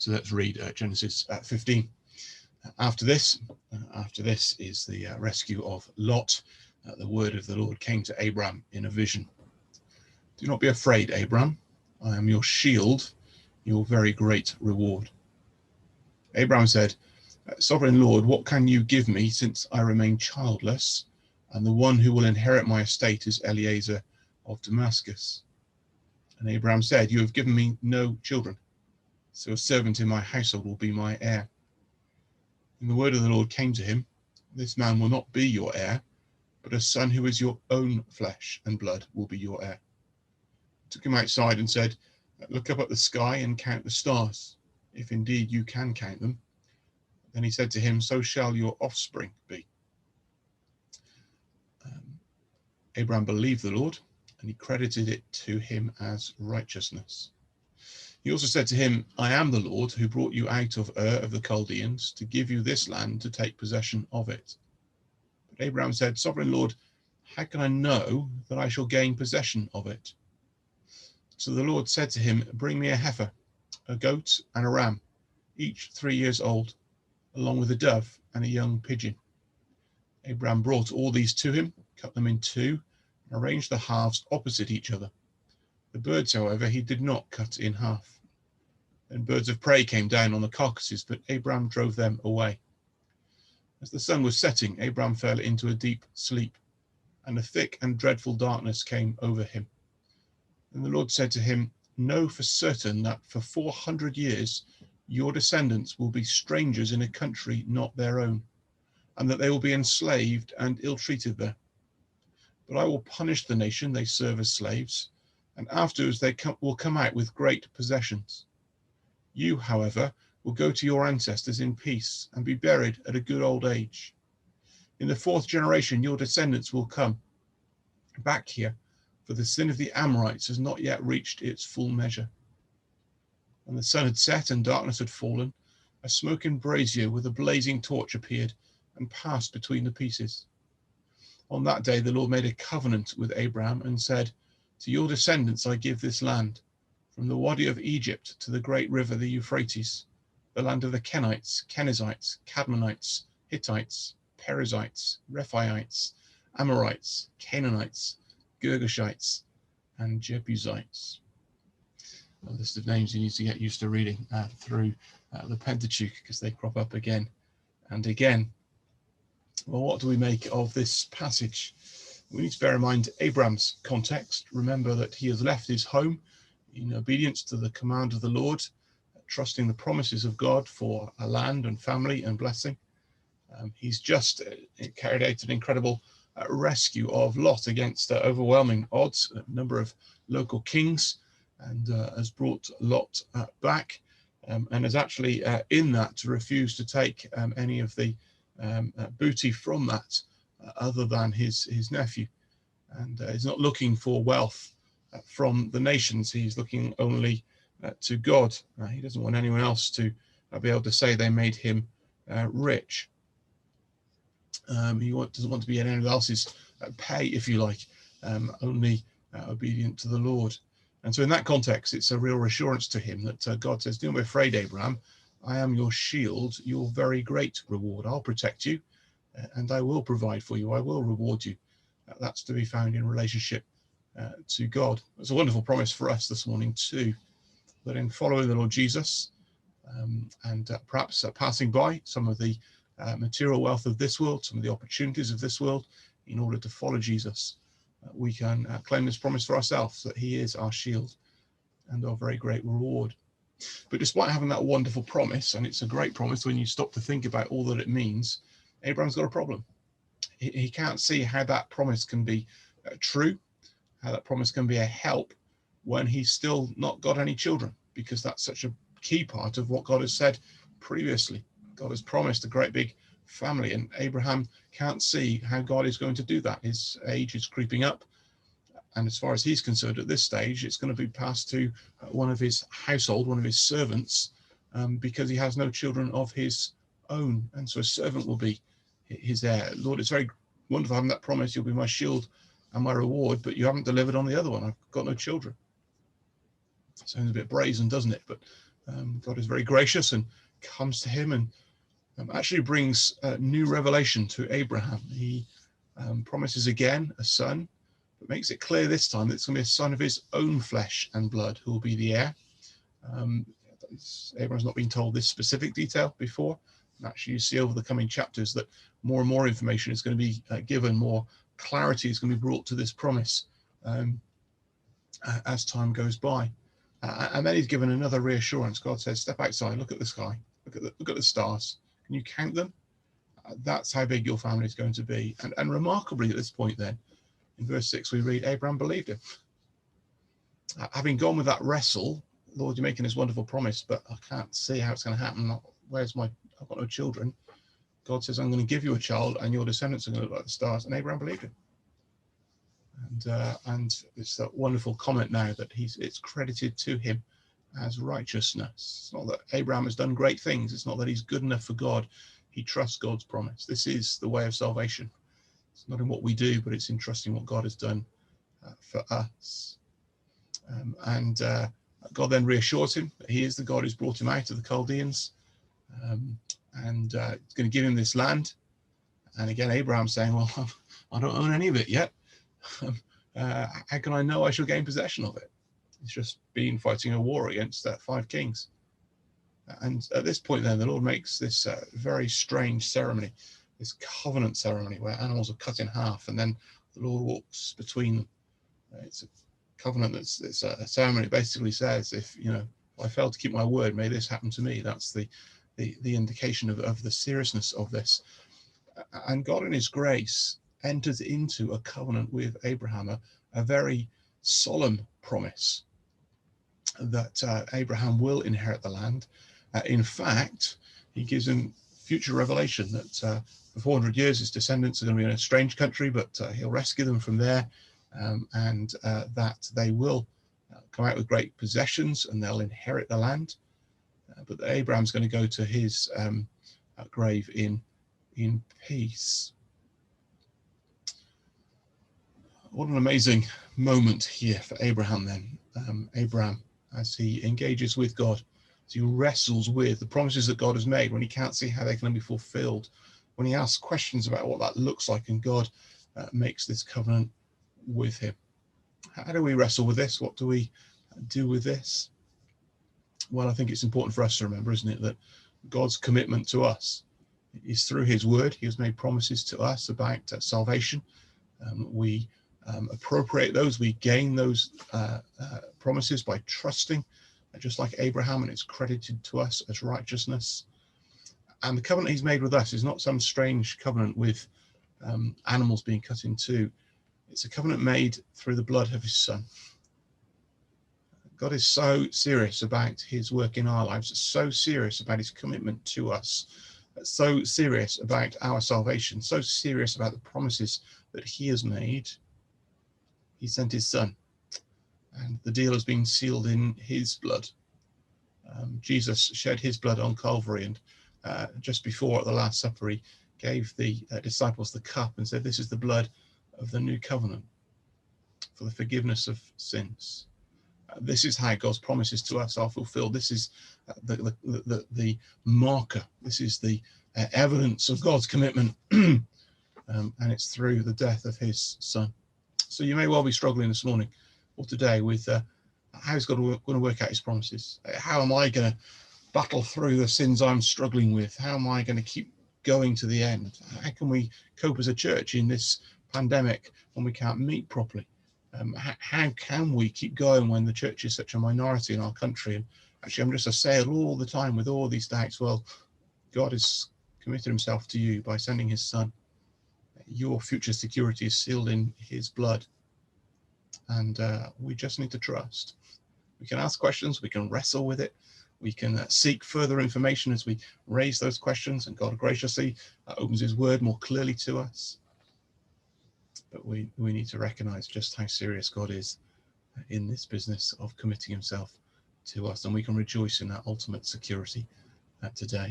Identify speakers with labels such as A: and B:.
A: So let's read Genesis 15. After this is the rescue of Lot. The word of the Lord came to Abram in a vision. Do not be afraid, Abram. I am your shield, your very great reward. Abram said, Sovereign Lord, what can you give me since I remain childless, and the one who will inherit my estate is Eliezer of Damascus? And Abram said, you have given me no children, so a servant in my household will be my heir. And the word of the Lord came to him, this man will not be your heir, but a son who is your own flesh and blood will be your heir. He took him outside and said, look up at the sky and count the stars, if indeed you can count them. Then he said to him, so shall your offspring be. Abram believed the Lord, and he credited it to him as righteousness. He also said to him, I am the Lord who brought you out of Ur of the Chaldeans to give you this land to take possession of it. But Abraham said, Sovereign Lord, how can I know that I shall gain possession of it? So the Lord said to him, bring me a heifer, a goat and a ram, each 3 years old, along with a dove and a young pigeon. Abraham brought all these to him, cut them in two, and arranged the halves opposite each other. The birds, however, he did not cut in half. Then birds of prey came down on the carcasses, but Abraham drove them away. As the sun was setting, Abraham fell into a deep sleep, and a thick and dreadful darkness came over him. And the Lord said to him, know for certain that for 400 years your descendants will be strangers in a country not their own, and that they will be enslaved and ill-treated there. But I will punish the nation they serve as slaves, and afterwards they will come out with great possessions. You, however, will go to your ancestors in peace and be buried at a good old age. In the 4th generation your descendants will come back here, for the sin of the Amorites has not yet reached its full measure. When the sun had set and darkness had fallen, a smoking brazier with a blazing torch appeared and passed between the pieces. On that day the Lord made a covenant with Abraham and said, to your descendants I give this land, from the Wadi of Egypt to the great river the Euphrates, the land of the Kenites, Kenizzites, Cadmonites, Hittites, Perizzites, Rephaites, Amorites, Canaanites, Girgashites, and Jebusites. A list of names you need to get used to reading through the Pentateuch, because they crop up again and again. Well, what do we make of this passage? We need to bear in mind Abraham's context. Remember that he has left his home in obedience to the command of the Lord, trusting the promises of God for a land and family and blessing. He's just carried out an incredible rescue of Lot against overwhelming odds, a number of local kings, and has brought Lot back, and has actually in that refused to take any of the booty from that other than his nephew, and is not looking for wealth from the nations. He's looking only to God. He doesn't want anyone else to be able to say they made him rich. He doesn't want to be anyone else's pay, if you like, only obedient to the Lord. And so in that context, it's a real reassurance to him that God says, don't be afraid, Abraham. I am your shield, your very great reward. I'll protect you, and I will provide for you. I will reward you. That's to be found in relationship to God. It's a wonderful promise for us this morning too, that in following the Lord Jesus, and perhaps passing by some of the material wealth of this world, some of the opportunities of this world, in order to follow Jesus, we can claim this promise for ourselves, that he is our shield and our very great reward. But despite having that wonderful promise, and it's a great promise when you stop to think about all that it means, Abraham's got a problem. He can't see how that promise can be true, how that promise can be a help when he's still not got any children, because that's such a key part of what God has said previously. God has promised a great big family, and Abraham can't see how God is going to do that. His age is creeping up, and as far as he's concerned at this stage, it's going to be passed to one of his household, one of his servants, because he has no children of his own, and so a servant will be his heir. Lord, it's very wonderful having that promise, you'll be my shield and my reward, but you haven't delivered on the other one. I've got no children. Sounds a bit brazen, doesn't it? But God is very gracious and comes to him and actually brings new revelation to Abraham. He promises again a son, but makes it clear this time that it's going to be a son of his own flesh and blood who will be the heir. Abraham's not been told this specific detail before. And actually, you see over the coming chapters that more and more information is going to be given, more clarity is going to be brought to this promise as time goes by. And then he's given another reassurance. God says, step outside, look at the sky, look at the stars. Can you count them? That's how big your family is going to be. And remarkably at this point then, in verse 6, we read, Abraham believed him. Having gone with that wrestle, Lord, you're making this wonderful promise, but I can't see how it's going to happen. I've got no children. God says, I'm going to give you a child and your descendants are going to look like the stars. And Abraham believed him. And it's that wonderful comment now that it's credited to him as righteousness. It's not that Abraham has done great things. It's not that he's good enough for God. He trusts God's promise. This is the way of salvation. It's not in what we do, but it's in trusting what God has done for us. God then reassures him that he is the God who's brought him out of the Chaldeans, and it's going to give him this land. And again, Abraham's saying, well, I don't own any of it yet. How can I know I shall gain possession of it? It's just been fighting a war against 5 kings. And at this point then, the Lord makes this very strange ceremony, this covenant ceremony where animals are cut in half and then the Lord walks between them. It's a covenant it's a ceremony. It basically says, if I fail to keep my word, may this happen to me. That's the indication of the seriousness of this. And God in his grace enters into a covenant with Abraham, a very solemn promise that Abraham will inherit the land. In fact, he gives him future revelation that for 400 years his descendants are going to be in a strange country, but he'll rescue them from there, and that they will come out with great possessions and they'll inherit the land. But Abraham's going to go to his grave in peace. What an amazing moment here for Abraham then. Abraham, as he engages with God, as he wrestles with the promises that God has made, when he can't see how they're going to be fulfilled, when he asks questions about what that looks like, and God makes this covenant with him. How do we wrestle with this? What do we do with this? Well, I think it's important for us to remember, isn't it, that God's commitment to us is through his word. He has made promises to us about salvation. We appropriate those, we gain those promises by trusting, just like Abraham, and it's credited to us as righteousness. And the covenant he's made with us is not some strange covenant with animals being cut in two. It's a covenant made through the blood of his son. God is so serious about his work in our lives, so serious about his commitment to us, so serious about our salvation, so serious about the promises that he has made. He sent his son, and the deal has been sealed in his blood. Jesus shed his blood on Calvary, and just before at the Last Supper, he gave the disciples the cup and said, this is the blood of the new covenant for the forgiveness of sins. This is how God's promises to us are fulfilled. This is the marker. This is the evidence of God's commitment, and it's through the death of his son. So you may well be struggling this morning or today with how is God going to work out his promises? How am I going to battle through the sins I'm struggling with? How am I going to keep going to the end? How can we cope as a church in this pandemic when we can't meet properly? How can we keep going when the church is such a minority in our country? And actually, I'm just assailed all the time with all these doubts. Well, God has committed himself to you by sending his son. Your future security is sealed in his blood. And we just need to trust. We can ask questions, we can wrestle with it, we can seek further information as we raise those questions, and God graciously opens his word more clearly to us. But we need to recognize just how serious God is in this business of committing himself to us, and we can rejoice in that ultimate security today.